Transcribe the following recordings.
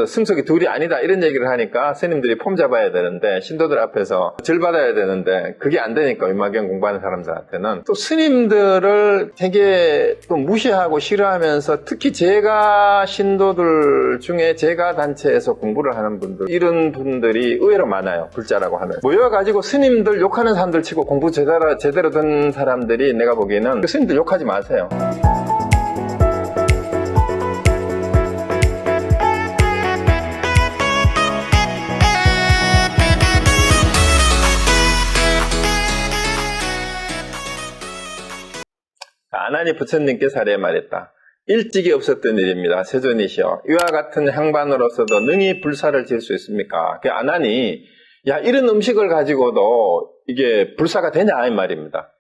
승석이 둘이 아니다 이런 얘기를 하니까 스님들이 폼 잡아야 되는데 신도들 앞에서 절 받아야 되는데 그게 안 되니까 윗마경 공부하는 사람들한테는 또 스님들을 되게 또 무시하고 싫어하면서 특히 제가 신도들 중에 제가 단체에서 공부를 하는 분들 이런 분들이 의외로 많아요. 불자라고 하면 모여가지고 스님들 욕하는 사람들 치고 공부 제대로 된 사람들이 내가 보기에는 그 스님들 욕하지 마세요. 아나니 부처님께 사례 말했다. 일찍이 없었던 일입니다. 세존이시여 이와 같은 향반으로서도 능히 불사를 지을 수 있습니까? 그 아나니 야 이런 음식을 가지고도 이게 불사가 되냐 이 말입니다.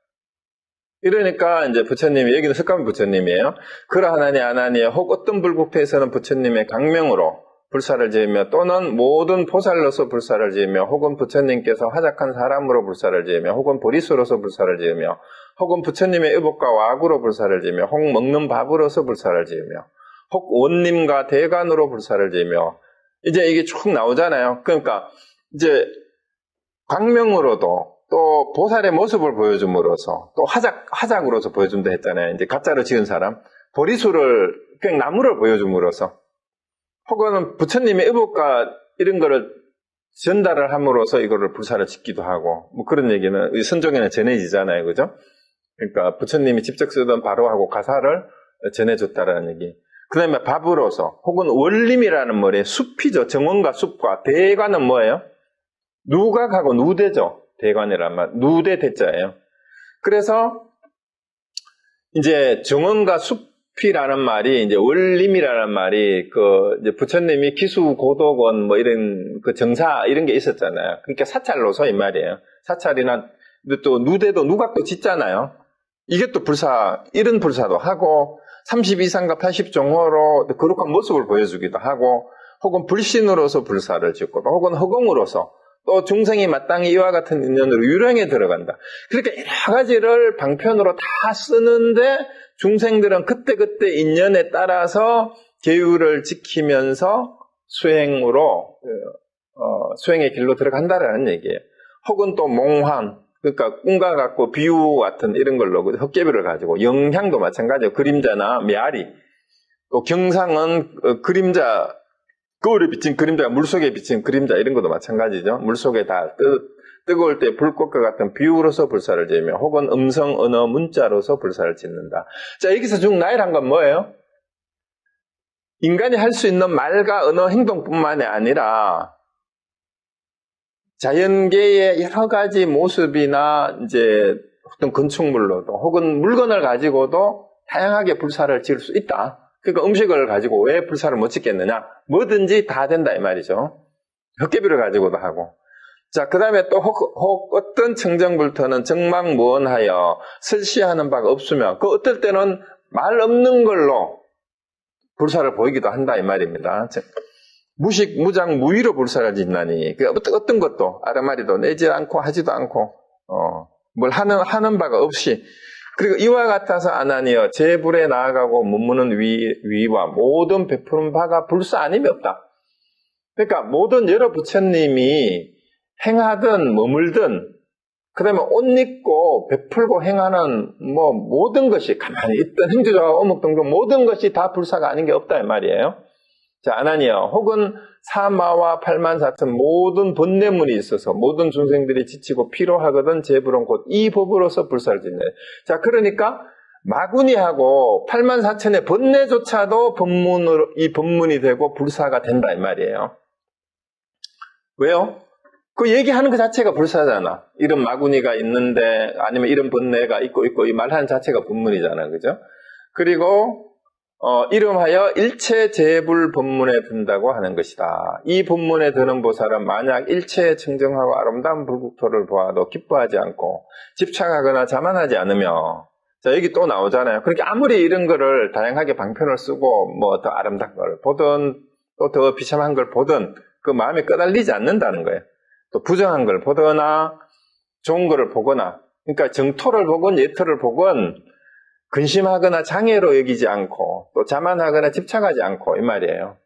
이러니까 이제 부처님이 여기는 석가모니 부처님이에요. 그러하나니 아나니여 혹 어떤 불국토에서는 부처님의 강명으로 불사를 지으며 또는 모든 보살로서 불사를 지으며 혹은 부처님께서 화작한 사람으로 불사를 지으며 혹은 보리수로서 불사를 지으며 혹은 부처님의 의복과 와구로 불사를 지으며 혹 먹는 밥으로서 불사를 지으며 혹 원님과 대간으로 불사를 지으며 이제 이게 쭉 나오잖아요. 그러니까 이제 광명으로도 또 보살의 모습을 보여줌으로써 또 화작으로서 보여준다 했잖아요. 이제 가짜로 지은 사람 보리수를 그냥 나무를 보여줌으로써 혹은 부처님의 의복과 이런 거를 전달을 함으로써 이거를 불사를 짓기도 하고 뭐 그런 얘기는 선종에는 전해지잖아요. 그죠? 그러니까 부처님이 직접 쓰던 바로하고 가사를 전해줬다라는 얘기. 그 다음에 밥으로서 혹은 원림이라는 말에 숲이죠. 정원과 숲과 대관은 뭐예요? 누각하고 누대죠. 대관이란 말. 누대 대자예요. 그래서 이제 정원과 숲이라는 말이 이제 원림이라는 말이 그 이제 부처님이 기수 고도건 뭐 이런 그 정사 이런 게 있었잖아요. 그러니까 사찰로서 이 말이에요. 사찰이나 또 누대도 누각도 짓잖아요. 이게 또 불사, 이런 불사도 하고 32상과 80종호로 거룩한 모습을 보여주기도 하고 혹은 불신으로서 불사를 짓고 혹은 허공으로서 또 중생이 마땅히 이와 같은 인연으로 유령에 들어간다. 그러니까 여러 가지를 방편으로 다 쓰는데 중생들은 그때그때 인연에 따라서 계율을 지키면서 수행으로 수행의 길로 들어간다라는 얘기예요. 혹은 또 몽환 그러니까 꿈과 같고 비유 같은 이런 걸로 헛개비를 가지고 영향도 마찬가지예요. 그림자나 메아리 또 경상은 그림자 거울에 비친 그림자 물속에 비친 그림자 이런 것도 마찬가지죠. 물속에 다 뜨거울 때 불꽃과 같은 비유로서 불사를 지으며 혹은 음성 언어 문자로서 불사를 짓는다. 자 여기서 중나이란 건 뭐예요? 인간이 할 수 있는 말과 언어 행동뿐만이 아니라 자연계의 여러 가지 모습이나 이제 어떤 건축물로도 혹은 물건을 가지고도 다양하게 불사를 지을 수 있다. 그러니까 음식을 가지고 왜 불사를 못 짓겠느냐? 뭐든지 다 된다 이 말이죠. 헛개비를 가지고도 하고. 자, 그 다음에 또 혹 어떤 청정불터는 정망무언하여 설시하는 바가 없으며 그 어떨 때는 말 없는 걸로 불사를 보이기도 한다 이 말입니다. 무식, 무장, 무위로 불사를 짓나니 그 어떤 것도 아르마리도 내지 않고 하지도 않고 뭘 하는 바가 없이 그리고 이와 같아서 아나니여 제불에 나아가고 문무는 위와 모든 베푸는 바가 불사 아님이 없다. 그러니까 모든 여러 부처님이 행하든 머물든 그 다음에 옷 입고 베풀고 행하는 뭐 모든 것이 가만히 있던 행주자와 어묵동동 모든 것이 다 불사가 아닌 게 없다 이 말이에요. 자, 아나니여 혹은 사마와 84,000 모든 번뇌문이 있어서 모든 중생들이 지치고 피로하거든 제불은 곧 이 법으로서 불사를 짓네. 자, 그러니까 마구니하고 84,000의 번뇌조차도 법문으로 이 법문이 되고 불사가 된다 이 말이에요. 왜요? 그 얘기하는 그 자체가 불사잖아. 이런 마구니가 있는데 아니면 이런 번뇌가 있고 이 말하는 자체가 법문이잖아, 그죠? 그리고 이름하여 일체 제불 법문에 든다고 하는 것이다. 이 법문에 드는 보살은 만약 일체에 청정하고 아름다운 불국토를 보아도 기뻐하지 않고 집착하거나 자만하지 않으며 자 여기 또 나오잖아요. 그렇게 아무리 이런 거를 다양하게 방편을 쓰고 뭐 더 아름다운 걸 보든 또 더 비참한 걸 보든 그 마음에 끄달리지 않는다는 거예요. 또 부정한 걸 보거나 좋은 거를 보거나 그러니까 정토를 보건 예토를 보건 근심하거나 장애로 여기지 않고 또 자만하거나 집착하지 않고 이 말이에요.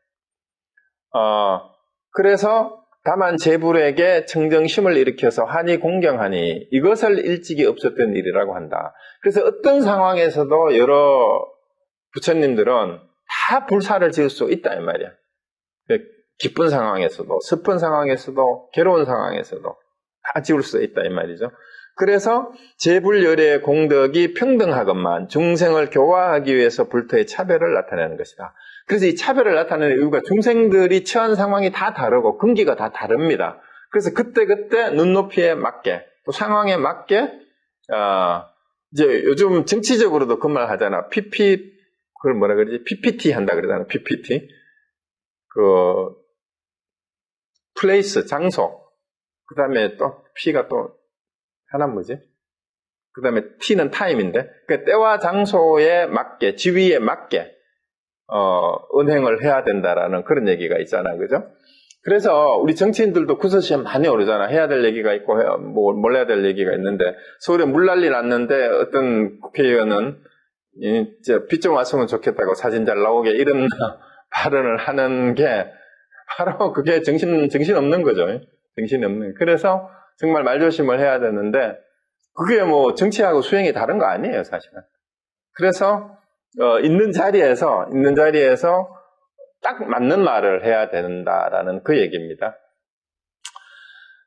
그래서 다만 제불에게 청정심을 일으켜서 하니 공경하니 이것을 일찍이 없었던 일이라고 한다. 그래서 어떤 상황에서도 여러 부처님들은 다 불사를 지을 수 있다 이 말이야. 기쁜 상황에서도 슬픈 상황에서도 괴로운 상황에서도 다 지을 수 있다 이 말이죠. 그래서 제불열의 공덕이 평등하건만 중생을 교화하기 위해서 불토의 차별을 나타내는 것이다. 그래서 이 차별을 나타내는 이유가 중생들이 처한 상황이 다 다르고 근기가 다 다릅니다. 그래서 그때그때 눈높이에 맞게 또 상황에 맞게 이제 요즘 정치적으로도 그 말 하잖아. 그걸 뭐라 그러지? PPT 한다 그러잖아. PPT. 플레이스, 장소. 그 다음에 또 P가 또 하나 뭐지? 그 다음에 T는 타임인데, 그 때와 장소에 맞게, 지위에 맞게, 은행을 해야 된다라는 그런 얘기가 있잖아. 그죠? 그래서 우리 정치인들도 구설시험 많이 오르잖아. 해야 될 얘기가 있고, 몰라야 될 얘기가 있는데, 서울에 물난리 났는데, 어떤 국회의원은, 비 좀 왔으면 좋겠다고 사진 잘 나오게 이런 발언을 하는 게, 바로 그게 정신 없는 거죠. 정신이 없는. 그래서, 정말 말조심을 해야 되는데 그게 뭐 정치하고 수행이 다른 거 아니에요, 사실은. 그래서 있는 자리에서 딱 맞는 말을 해야 된다라는 그 얘기입니다.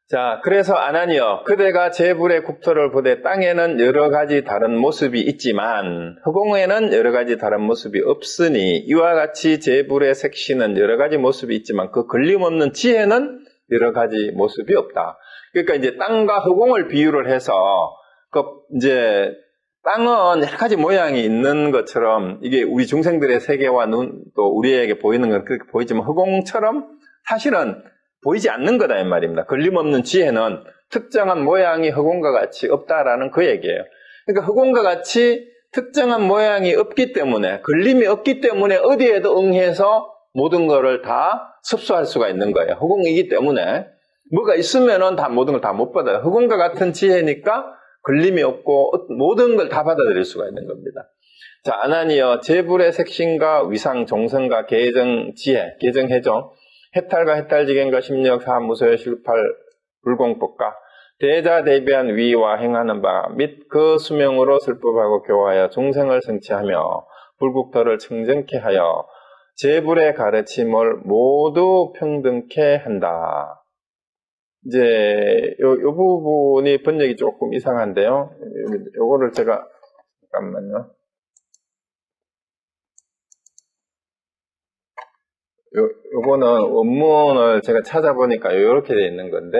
자, 그래서 아나니여 그대가 제불의 국토를 보되 땅에는 여러 가지 다른 모습이 있지만 허공에는 여러 가지 다른 모습이 없으니 이와 같이 제불의 색시는 여러 가지 모습이 있지만 그 걸림없는 지혜는 여러 가지 모습이 없다. 그러니까 이제 땅과 허공을 비유를 해서 이제 땅은 여러 가지 모양이 있는 것처럼 이게 우리 중생들의 세계와 눈 또 우리에게 보이는 건 그렇게 보이지만 허공처럼 사실은 보이지 않는 거다 이 말입니다. 걸림없는 지혜는 특정한 모양이 허공과 같이 없다라는 그 얘기예요. 그러니까 허공과 같이 특정한 모양이 없기 때문에 걸림이 없기 때문에 어디에도 응해서 모든 거를 다 섭수할 수가 있는 거예요. 허공이기 때문에 뭐가 있으면은 다 모든 걸 다 못 받아요. 허공과 같은 지혜니까 걸림이 없고 모든 걸 다 받아들일 수가 있는 겁니다. 자, 아나니여 제불의 색신과 위상 종성과 계정 지혜, 계정 해정, 해탈과 해탈지견과 심력 사무소의 실팔 불공법과 대자 대비한 위와 행하는 바 및 그 수명으로 설법하고 교화하여 종생을 성취하며 불국토를 청정케 하여 제불의 가르침을 모두 평등케 한다. 이제 요 부분이 번역이 조금 이상한데요. 요거를 제가 잠깐만요. 요거는 원문을 제가 찾아보니까 이렇게 되어 있는 건데,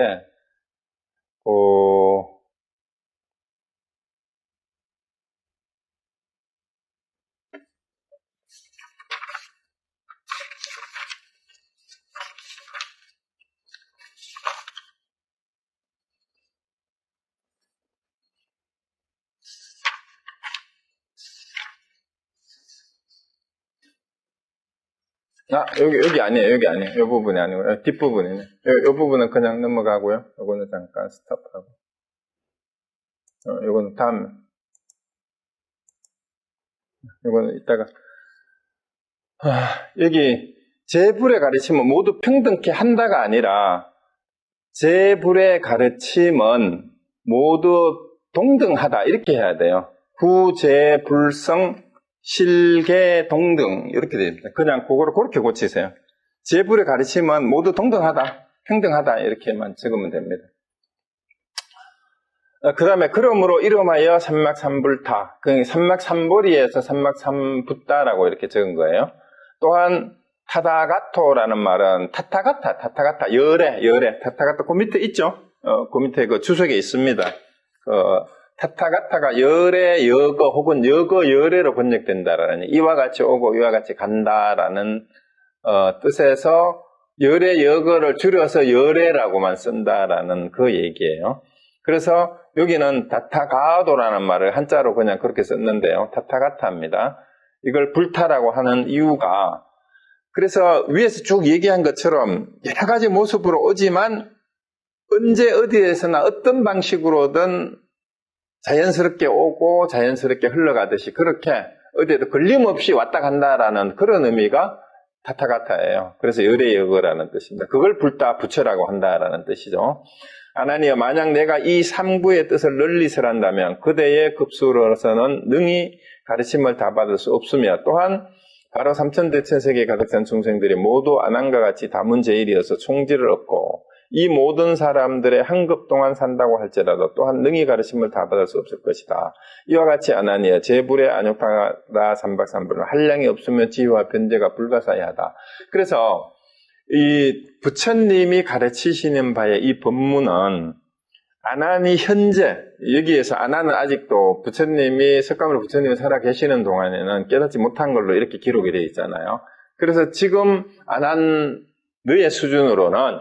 여기 아니에요. 여기 아니에요. 요 부분이 아니고요. 뒷부분이네. 요 부분은 그냥 넘어가고요. 요거는 잠깐 스톱하고. 요거는 다음에. 요거는 이따가. 여기, 제불의 가르침은 모두 평등케 한다가 아니라, 제불의 가르침은 모두 동등하다. 이렇게 해야 돼요. 후제불성, 실계 동등 이렇게 됩니다. 그냥 그거를 그렇게 고치세요. 제불의 가르침은 모두 동등하다, 평등하다 이렇게만 적으면 됩니다. 그 다음에 그러므로 이름하여 삼막삼불타, 삼막삼보리에서 삼막삼붓다라고 이렇게 적은 거예요. 또한 타다가토라는 말은 타타가타 열애 타타가타 그 밑에 있죠. 그 밑에 그 주석에 있습니다. 타타가타가 열애 여거 혹은 여거 열애로 번역된다라는 이와 같이 오고 이와 같이 간다라는 뜻에서 열애 여거를 줄여서 열애라고만 쓴다라는 그 얘기예요. 그래서 여기는 타타가도라는 말을 한자로 그냥 그렇게 썼는데요. 타타가타입니다. 이걸 불타라고 하는 이유가 그래서 위에서 쭉 얘기한 것처럼 여러 가지 모습으로 오지만 언제 어디에서나 어떤 방식으로든 자연스럽게 오고 자연스럽게 흘러가듯이 그렇게 어디에도 걸림없이 왔다 간다라는 그런 의미가 타타가타예요. 그래서 열의 여거라는 뜻입니다. 그걸 불다 부처라고 한다라는 뜻이죠. 아나니여, 만약 내가 이 삼구의 뜻을 널리 설한다면 그대의 급수로서는 능히 가르침을 다 받을 수 없으며, 또한 바로 삼천대천세계에 가득 찬 중생들이 모두 아난과 같이 다문제일이어서 총지를 얻고 이 모든 사람들의 한급 동안 산다고 할지라도 또한 능히 가르침을 다 받을 수 없을 것이다. 이와 같이 아나니여, 제불에 안욕하다 삼박삼불은 한량이 없으면 지혜와 변제가 불가사의하다. 그래서 이 부처님이 가르치시는 바의 이 법문은 아난이 현재, 여기에서 아난은 아직도 부처님이, 석가모니 부처님이 살아계시는 동안에는 깨닫지 못한 걸로 이렇게 기록이 되어 있잖아요. 그래서 지금 아난 너의 수준으로는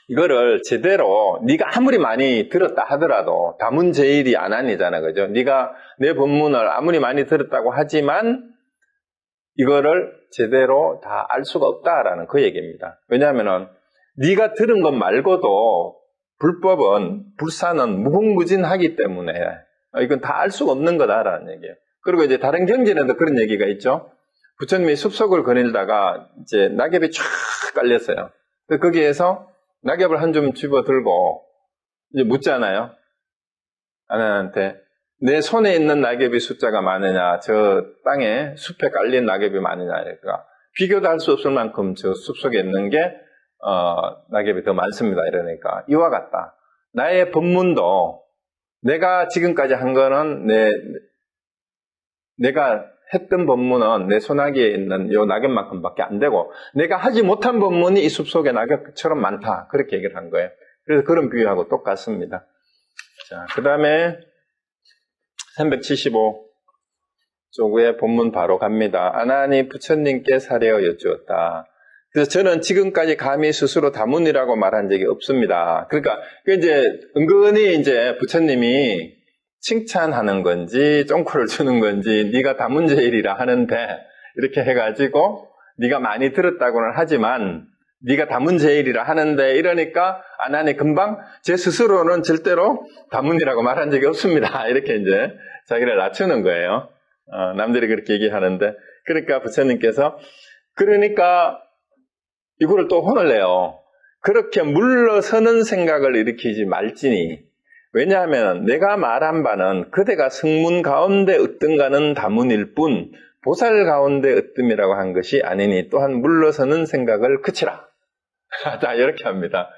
이거를 제대로 네가 아무리 많이 들었다 하더라도 다문제일이 아난이잖아, 그죠? 네가 내 법문을 아무리 많이 들었다고 하지만 이거를 제대로 다 알 수가 없다라는 그 얘기입니다. 왜냐하면은 네가 들은 것 말고도 불법은, 불사는 무궁무진하기 때문에 이건 다 알 수가 없는 거다라는 얘기예요. 그리고 이제 다른 경전에도 그런 얘기가 있죠. 부처님이 숲속을 거닐다가 이제 낙엽이 쫙 깔렸어요. 거기에서 낙엽을 한 줌 집어들고 이제 묻잖아요. 아난한테 내 손에 있는 낙엽이 숫자가 많으냐, 저 땅에 숲에 깔린 낙엽이 많으냐. 그러니까 비교도 할 수 없을 만큼 저 숲속에 있는 게 낙엽이 더 많습니다. 이러니까 이와 같다. 나의 법문도 내가 지금까지 한 거는 내가 했던 법문은 내 손아귀에 있는 요 낙엽만큼밖에 안 되고 내가 하지 못한 법문이 이 숲속의 낙엽처럼 많다. 그렇게 얘기를 한 거예요. 그래서 그런 비유하고 똑같습니다. 자, 그 다음에 375 쪽에 본문 바로 갑니다. 아난이 부처님께 사례어 여쭈었다. 그래서 저는 지금까지 감히 스스로 다문이라고 말한 적이 없습니다. 그러니까 이제 은근히 이제 부처님이 칭찬하는 건지 쫑코를 주는 건지 네가 다문제일이라 하는데 이렇게 해가지고 네가 많이 들었다고는 하지만 네가 다문제일이라 하는데 이러니까 아난이 금방 제 스스로는 절대로 다문이라고 말한 적이 없습니다. 이렇게 이제 자기를 낮추는 거예요. 남들이 그렇게 얘기하는데 그러니까 부처님께서 그러니까 이거를 또 혼을 내요. 그렇게 물러서는 생각을 일으키지 말지니 왜냐하면 내가 말한 바는 그대가 승문 가운데 으뜸가는 다문일 뿐 보살 가운데 으뜸이라고 한 것이 아니니 또한 물러서는 생각을 그치라. 자, 이렇게 합니다.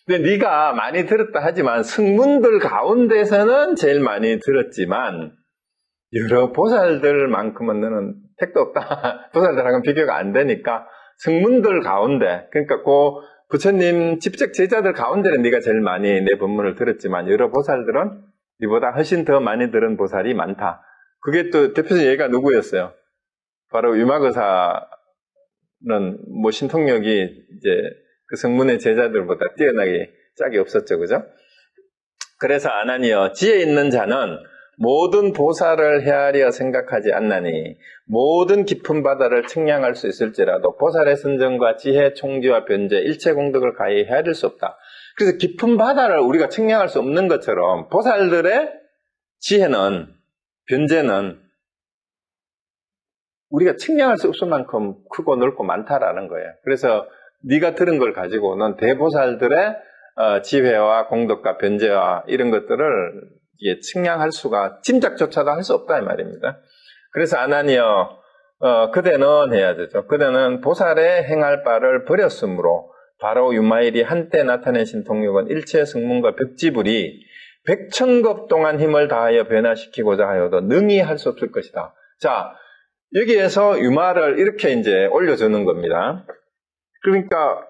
근데 네가 많이 들었다 하지만 승문들 가운데서는 제일 많이 들었지만 여러 보살들만큼은 너는 택도 없다. 보살들하고는 비교가 안 되니까 승문들 가운데 그러니까 그 부처님 직접 제자들 가운데는 네가 제일 많이 내 법문을 들었지만 여러 보살들은 네보다 훨씬 더 많이 들은 보살이 많다. 그게 또 대표적인 예가 누구였어요? 바로 유마거사는 뭐 신통력이 이제 그 성문의 제자들보다 뛰어나게 짝이 없었죠, 그죠? 그래서 아나니여, 지혜 있는 자는 모든 보살을 헤아려 생각하지 않나니 모든 깊은 바다를 측량할 수 있을지라도 보살의 선정과 지혜, 총지와 변제, 일체 공덕을 가히 헤아릴 수 없다. 그래서 깊은 바다를 우리가 측량할 수 없는 것처럼 보살들의 지혜는, 변제는 우리가 측량할 수 없을 만큼 크고 넓고 많다라는 거예요. 그래서 네가 들은 걸 가지고는 대보살들의 지혜와 공덕과 변제와 이런 것들을 이게 측량할 수가 짐작조차도 할 수 없다 이 말입니다. 그래서 아나니여 그대는 해야 되죠. 그대는 보살의 행할 바를 버렸으므로 바로 유마일이 한때 나타낸 신통력은 일체 승문과 벽지불이 백천급 동안 힘을 다하여 변화시키고자 하여도 능히 할 수 없을 것이다. 자, 여기에서 유마를 이렇게 이제 올려주는 겁니다. 그러니까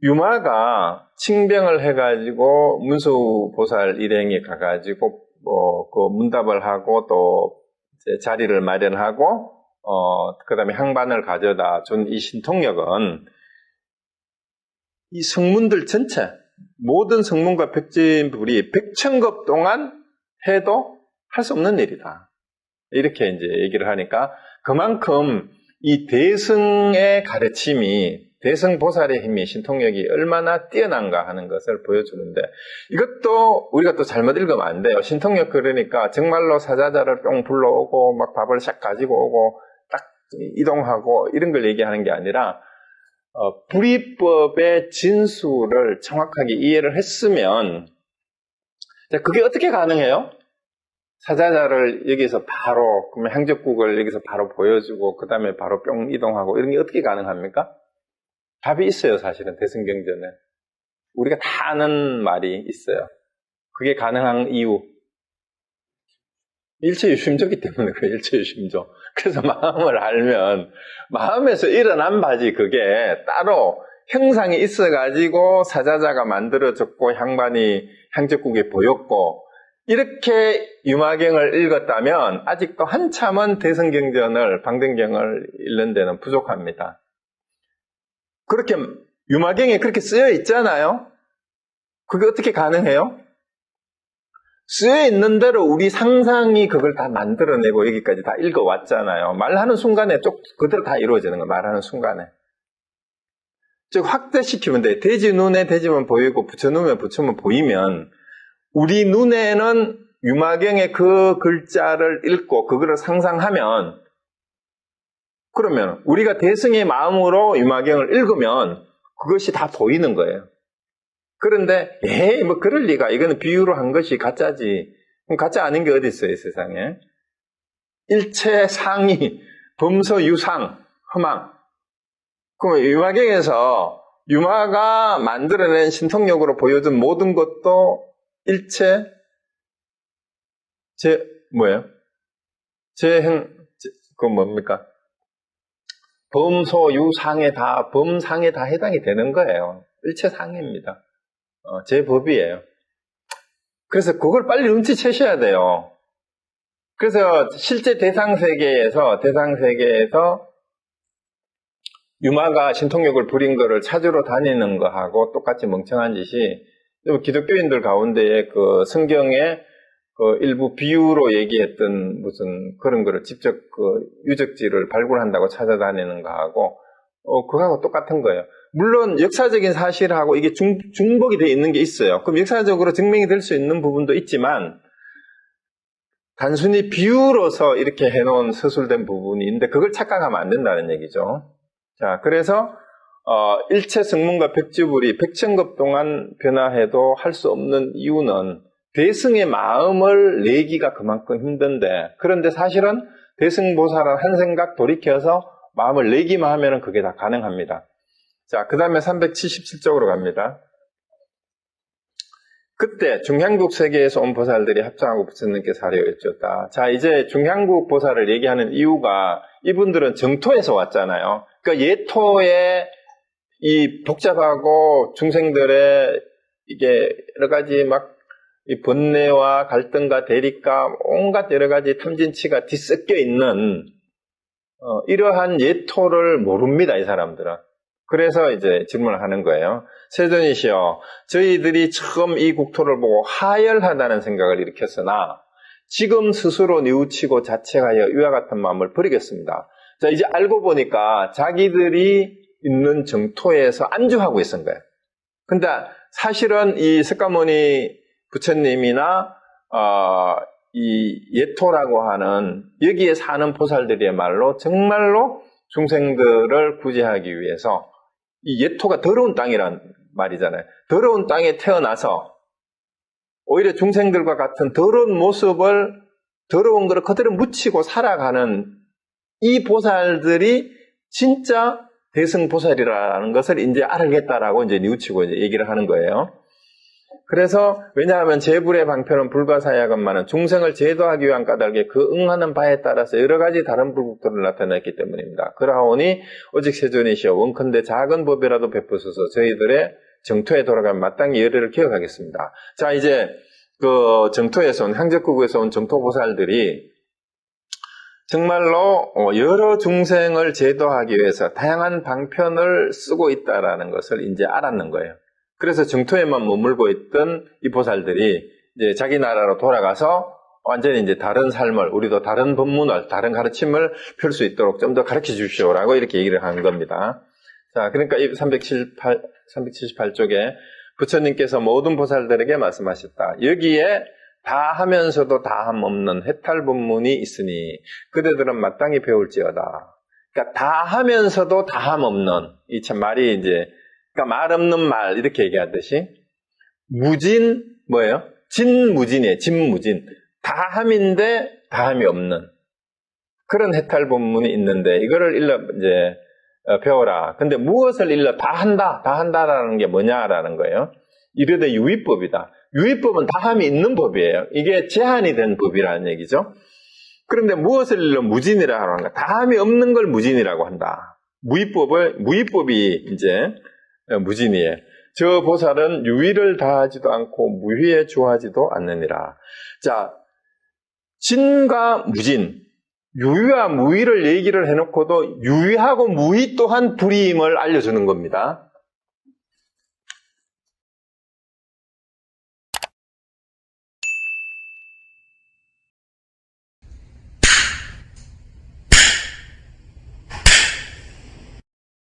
유마가 칭병을 해가지고 문수보살 일행이 가가지고 그 문답을 하고 또 이제 자리를 마련하고 그다음에 향반을 가져다 준 이 신통력은 이 성문들 전체 모든 성문과 백진불이 백천급 동안 해도 할 수 없는 일이다. 이렇게 이제 얘기를 하니까 그만큼 이 대승의 가르침이 대승보살의 힘이 신통력이 얼마나 뛰어난가 하는 것을 보여주는데 이것도 우리가 또 잘못 읽으면 안 돼요. 신통력 그러니까 정말로 사자자를 뿅 불러오고 막 밥을 샥 가지고 오고 딱 이동하고 이런 걸 얘기하는 게 아니라 불이법의 진수를 정확하게 이해를 했으면 자, 그게 어떻게 가능해요? 사자자를 여기서 바로 그러면 행적국을 여기서 바로 보여주고 그 다음에 바로 뿅 이동하고 이런 게 어떻게 가능합니까? 답이 있어요. 사실은 대승경전에 우리가 다 아는 말이 있어요. 그게 가능한 이유 일체유심조기 때문에 그래요. 일체유심조. 그래서 마음을 알면 마음에서 일어난 바지 그게 따로 형상이 있어가지고 사자자가 만들어졌고 향반이 향적국에 보였고 이렇게 유마경을 읽었다면 아직도 한참은 대승경전을 방등경을 읽는 데는 부족합니다. 그렇게 유마경에 그렇게 쓰여 있잖아요. 그게 어떻게 가능해요? 쓰여 있는 대로 우리 상상이 그걸 다 만들어내고 여기까지 다 읽어왔잖아요. 말하는 순간에 그대로 다 이루어지는 거예요. 말하는 순간에. 즉 확대시키면 돼. 돼지 눈에 돼지만 보이고 부처 눈에 부처만 보이면 우리 눈에는 유마경의 그 글자를 읽고 그거를 상상하면 그러면 우리가 대승의 마음으로 유마경을 읽으면 그것이 다 보이는 거예요. 그런데 뭐 그럴 리가 이거는 비유로 한 것이 가짜지. 그럼 가짜 아닌 게 어디 있어요 세상에. 일체 상이 범서 유상 허망. 그럼 유마경에서 유마가 만들어낸 신통력으로 보여준 모든 것도 일체 뭐예요? 그건 뭡니까? 범소 유상에 다 범상에 다 해당이 되는 거예요. 일체 상입니다. 제 법이에요. 그래서 그걸 빨리 눈치채셔야 돼요. 그래서 실제 대상세계에서 유마가 신통력을 부린 거를 찾으러 다니는 거하고 똑같이 멍청한 짓이 기독교인들 가운데에 그 성경에 그 일부 비유로 얘기했던 무슨 그런 거를 직접 그 유적지를 발굴한다고 찾아다니는 거하고 그거하고 똑같은 거예요. 물론 역사적인 사실하고 이게 중복이 되어 있는 게 있어요. 그럼 역사적으로 증명이 될 수 있는 부분도 있지만 단순히 비유로서 이렇게 해놓은 서술된 부분이 있는데 그걸 착각하면 안 된다는 얘기죠. 자, 그래서 일체 성문과 백지불이 백천급 동안 변화해도 할 수 없는 이유는 대승의 마음을 내기가 그만큼 힘든데 그런데 사실은 대승보살은 한 생각 돌이켜서 마음을 내기만 하면 그게 다 가능합니다. 자, 그 다음에 377쪽으로 갑니다. 그때 중향국 세계에서 온 보살들이 합장하고 부처님께 사례를 여쭈었다. 자, 이제 중향국 보살을 얘기하는 이유가 이분들은 정토에서 왔잖아요. 그러니까 예토에 이 복잡하고 중생들의 이게 여러 가지 막 이 번뇌와 갈등과 대립과 온갖 여러 가지 탐진치가 뒤섞여 있는 이러한 예토를 모릅니다, 이 사람들은. 그래서 이제 질문을 하는 거예요. 세존이시여, 저희들이 처음 이 국토를 보고 하열하다는 생각을 일으켰으나 지금 스스로 뉘우치고 자책하여 이와 같은 마음을 버리겠습니다. 자, 이제 알고 보니까 자기들이 있는 정토에서 안주하고 있은 거예요. 근데 사실은 이 석가모니 부처님이나 이 예토라고 하는 여기에 사는 보살들이야말로 정말로 중생들을 구제하기 위해서 이 예토가 더러운 땅이란 말이잖아요. 더러운 땅에 태어나서 오히려 중생들과 같은 더러운 모습을 더러운 것을 그대로 묻히고 살아가는 이 보살들이 진짜 대승보살이라는 것을 이제 알겠다라고 이제 뉘우치고 이제 얘기를 하는 거예요. 그래서 왜냐하면 제불의 방편은 불가사야건만은 중생을 제도하기 위한 까닭에 그 응하는 바에 따라서 여러 가지 다른 불국들을 나타냈기 때문입니다. 그러하오니 오직 세존이시여 원컨대 작은 법이라도 베푸소서 저희들의 정토에 돌아가면 마땅히 열애를 기억하겠습니다. 자, 이제 그 정토에서 온 향적국에서 온 정토보살들이 정말로 여러 중생을 제도하기 위해서 다양한 방편을 쓰고 있다라는 것을 이제 알았는 거예요. 그래서 정토에만 머물고 있던 이 보살들이 이제 자기 나라로 돌아가서 완전히 이제 다른 삶을, 우리도 다른 법문을, 다른 가르침을 펼 수 있도록 좀 더 가르쳐 주십시오라고 이렇게 얘기를 하는 겁니다. 자, 그러니까 이 378쪽에 부처님께서 모든 보살들에게 말씀하셨다. 여기에 다 하면서도 다함 없는 해탈 법문이 있으니 그대들은 마땅히 배울지어다. 그러니까 다 하면서도 다함 없는, 이 참 말이 이제, 그러니까 말 없는 말, 이렇게 얘기하듯이, 무진, 뭐예요? 진무진이에요, 진무진. 다함인데 다함이 없는. 그런 해탈 본문이 있는데, 이거를 이제, 배워라. 근데 무엇을 다 한다라는 게 뭐냐라는 거예요. 이르되 유의법이다. 유의법은 다함이 있는 법이에요. 이게 제한이 된 법이라는 얘기죠. 그런데 무엇을 무진이라고 하는가? 다함이 없는 걸 무진이라고 한다. 무의법이 이제 무진이에요. 저 보살은 유의를 다하지도 않고 무의에 주하지도 않느니라. 자, 진과 무진, 유의와 무의를 얘기를 해놓고도 유의하고 무의 또한 불이임을 알려주는 겁니다.